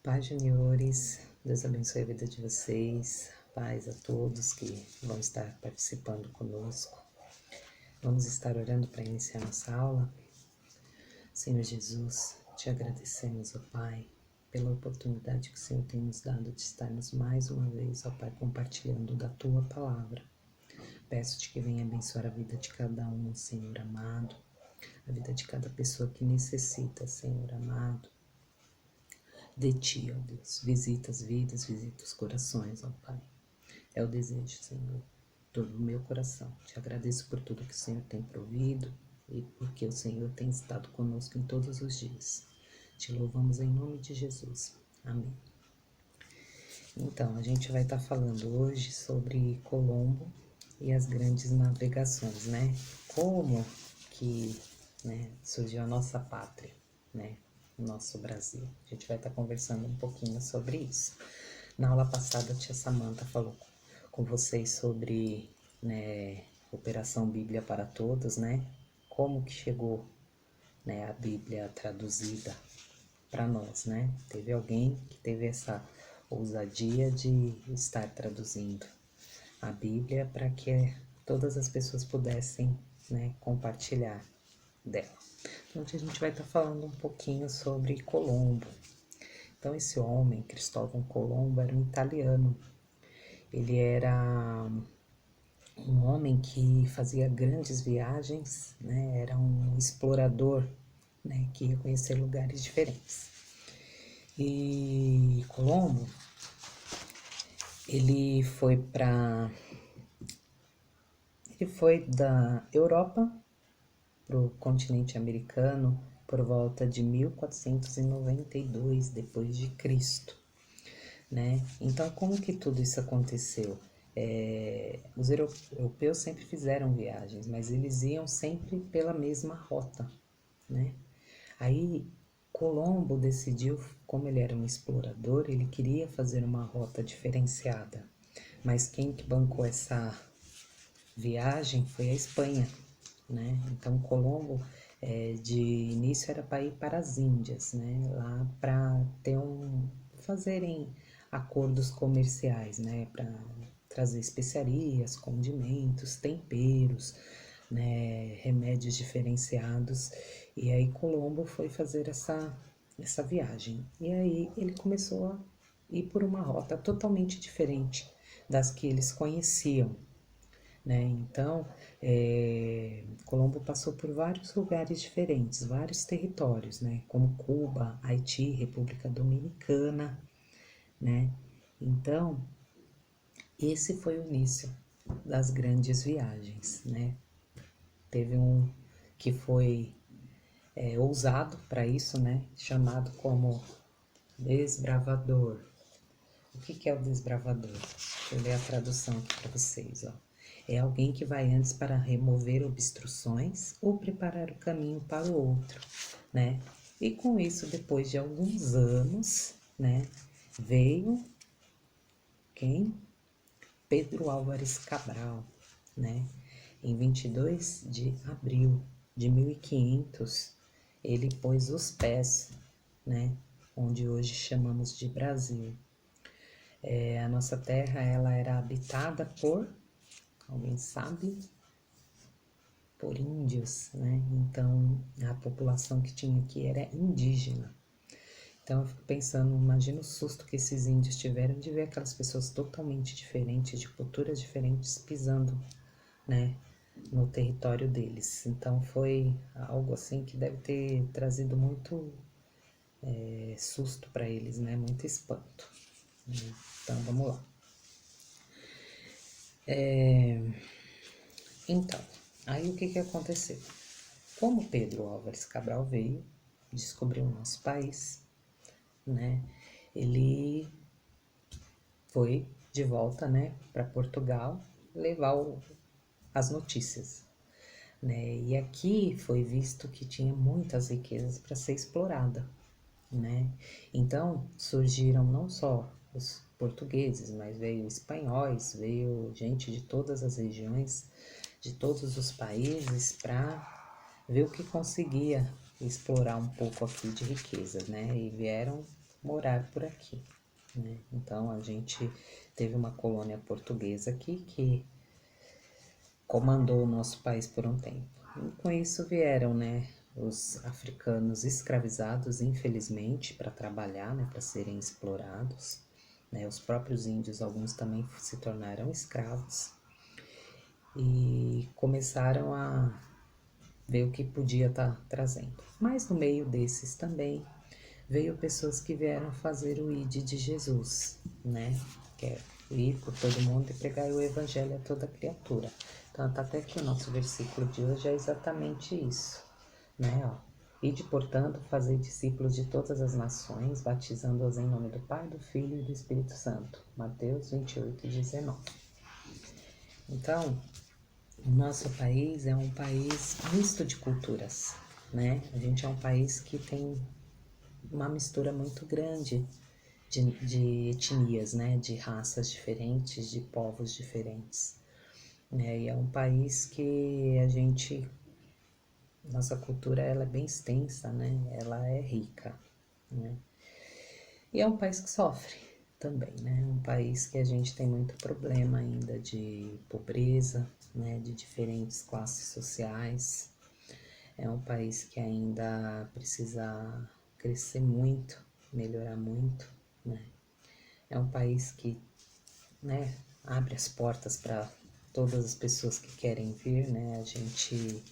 Paz, juniores, Deus abençoe a vida de vocês, paz a todos que vão estar participando conosco. Vamos estar orando para iniciar nossa aula. Senhor Jesus, te agradecemos, ó Pai, pela oportunidade que o Senhor tem nos dado de estarmos mais uma vez, ó Pai, compartilhando da Tua Palavra. Peço-te que venha abençoar a vida de cada um, Senhor amado, a vida de cada pessoa que necessita, Senhor amado, de Ti, ó Deus. Visita as vidas, visita os corações, ó Pai. É o desejo, Senhor, todo o meu coração. Te agradeço por tudo que o Senhor tem provido e porque o Senhor tem estado conosco em todos os dias. Te louvamos em nome de Jesus. Amém. Então, a gente vai estar falando hoje sobre Colombo e as grandes navegações, né? Como que surgiu a nossa pátria, né? O nosso Brasil. A gente vai estar conversando um pouquinho sobre isso. Na aula passada, a tia Samanta falou com vocês sobre, né, Operação Bíblia para Todos, né? Como que chegou, né, a Bíblia traduzida para nós, né? Teve alguém que teve essa ousadia de estar traduzindo a Bíblia para que todas as pessoas pudessem, né, compartilhar dela. Então, a gente vai estar falando um pouquinho sobre Colombo. Então, esse homem, Cristóvão Colombo, era um italiano. Ele era um homem que fazia grandes viagens, né? Era um explorador, né? Que ia conhecer lugares diferentes. E Colombo, ele foi da Europa para o continente americano por volta de 1492 depois de Cristo, né? Então, como que tudo isso aconteceu? Os europeus sempre fizeram viagens, mas eles iam sempre pela mesma rota, né? Aí Colombo decidiu, como ele era um explorador, ele queria fazer uma rota diferenciada. Mas quem que bancou essa viagem foi a Espanha, né? Então Colombo, de início era para ir para as Índias, né? Lá para fazerem acordos comerciais, né? Para trazer especiarias, condimentos, temperos, né? Remédios diferenciados. E aí Colombo foi fazer essa viagem. E aí ele começou a ir por uma rota totalmente diferente das que eles conheciam, né? Então, Colombo passou por vários lugares diferentes, vários territórios, né? Como Cuba, Haiti, República Dominicana, né? Então, esse foi o início das grandes viagens, né? Teve um que foi ousado para isso, né? Chamado como desbravador. O que é o desbravador? Deixa eu ler a tradução aqui para vocês, ó. É alguém que vai antes para remover obstruções ou preparar o caminho para o outro, né? E com isso, depois de alguns anos, né, veio quem? Pedro Álvares Cabral, né? Em 22 de abril de 1500, ele pôs os pés, né, onde hoje chamamos de Brasil. A nossa terra, ela era habitada por, alguém sabe? Por índios, né? Então, a população que tinha aqui era indígena. Então, eu fico pensando, imagina o susto que esses índios tiveram de ver aquelas pessoas totalmente diferentes, de culturas diferentes, pisando, né, no território deles. Então, foi algo assim que deve ter trazido muito susto para eles, né? Muito espanto. Então, vamos lá. Então, aí o que aconteceu? Como Pedro Álvares Cabral veio, descobriu o nosso país, né? Ele foi de volta, né, para Portugal levar as notícias, né? E aqui foi visto que tinha muitas riquezas para ser explorada, né? Então surgiram não só os portugueses, mas veio espanhóis, veio gente de todas as regiões, de todos os países para ver o que conseguia explorar um pouco aqui de riquezas, né? E vieram morar por aqui, né? Então a gente teve uma colônia portuguesa aqui que comandou o nosso país por um tempo. E com isso vieram, né, os africanos escravizados, infelizmente, para trabalhar, né, para serem explorados. Né, os próprios índios, alguns também se tornaram escravos e começaram a ver o que podia estar trazendo. Mas no meio desses também veio pessoas que vieram fazer o ID de Jesus, né? Que é ir por todo mundo e pregar o evangelho a toda criatura. Então, tá até aqui o nosso versículo de hoje é exatamente isso, né? Ó, ide, portanto, fazer discípulos de todas as nações, batizando-os em nome do Pai, do Filho e do Espírito Santo. Mateus 28:19. Então, o nosso país é um país misto de culturas, né? A gente é um país que tem uma mistura muito grande de etnias, né? De raças diferentes, de povos diferentes. Né? E é um país que a gente, nossa cultura ela é bem extensa, né? Ela é rica, né? E é um país que sofre também, né? Um país que a gente tem muito problema ainda de pobreza, né? De diferentes classes sociais. É um país que ainda precisa crescer muito, melhorar muito, né? É um país que, né, abre as portas para todas as pessoas que querem vir, né? A gente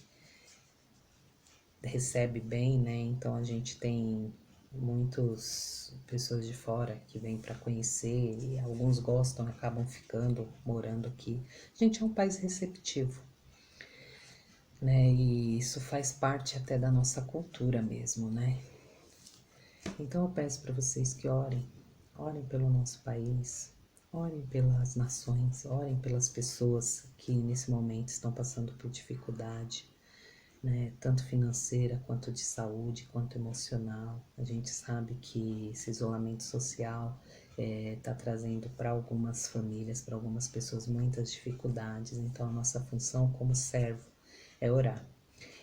recebe bem, né? Então a gente tem muitas pessoas de fora que vêm para conhecer e alguns gostam, acabam ficando, morando aqui. A gente é um país receptivo, né? E isso faz parte até da nossa cultura mesmo, né? Então eu peço para vocês que orem, orem pelo nosso país, orem pelas nações, orem pelas pessoas que nesse momento estão passando por dificuldade, né? Tanto financeira, quanto de saúde, quanto emocional. A gente sabe que esse isolamento social está trazendo para algumas famílias, para algumas pessoas, muitas dificuldades. Então a nossa função como servo é orar.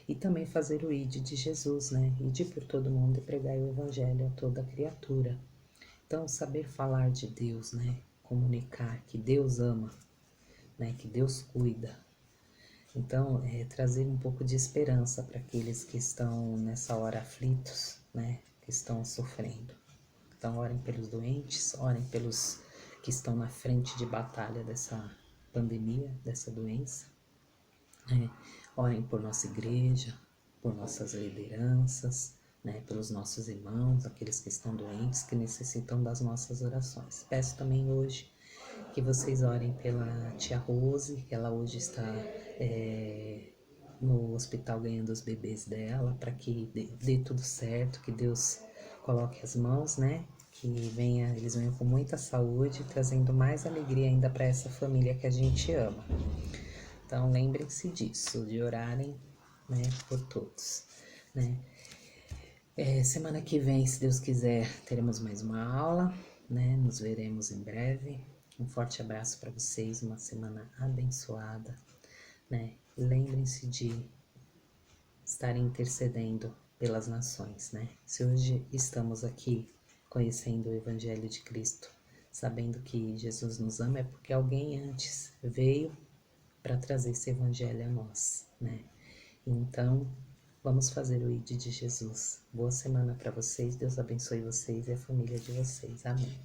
E também fazer o ID de Jesus, né? Ide por todo mundo e pregar o evangelho a toda criatura. Então, saber falar de Deus, né? Comunicar que Deus ama, né? Que Deus cuida. Então, trazer um pouco de esperança para aqueles que estão nessa hora aflitos, né? Que estão sofrendo. Então, orem pelos doentes, orem pelos que estão na frente de batalha dessa pandemia, dessa doença. Orem por nossa igreja, por nossas lideranças, né, pelos nossos irmãos, aqueles que estão doentes, que necessitam das nossas orações. Peço também hoje que vocês orem pela tia Rose, que ela hoje está no hospital ganhando os bebês dela, para que dê tudo certo, que Deus coloque as mãos, né? Que eles venham com muita saúde, trazendo mais alegria ainda para essa família que a gente ama. Então lembrem-se disso, de orarem, né, por todos, né? Semana que vem, se Deus quiser, teremos mais uma aula, né? Nos veremos em breve. Um forte abraço para vocês, uma semana abençoada, né? Lembrem-se de estarem intercedendo pelas nações, né? Se hoje estamos aqui conhecendo o Evangelho de Cristo, sabendo que Jesus nos ama, é porque alguém antes veio para trazer esse evangelho a nós, né? Então, vamos fazer o ID de Jesus. Boa semana para vocês, Deus abençoe vocês e a família de vocês. Amém.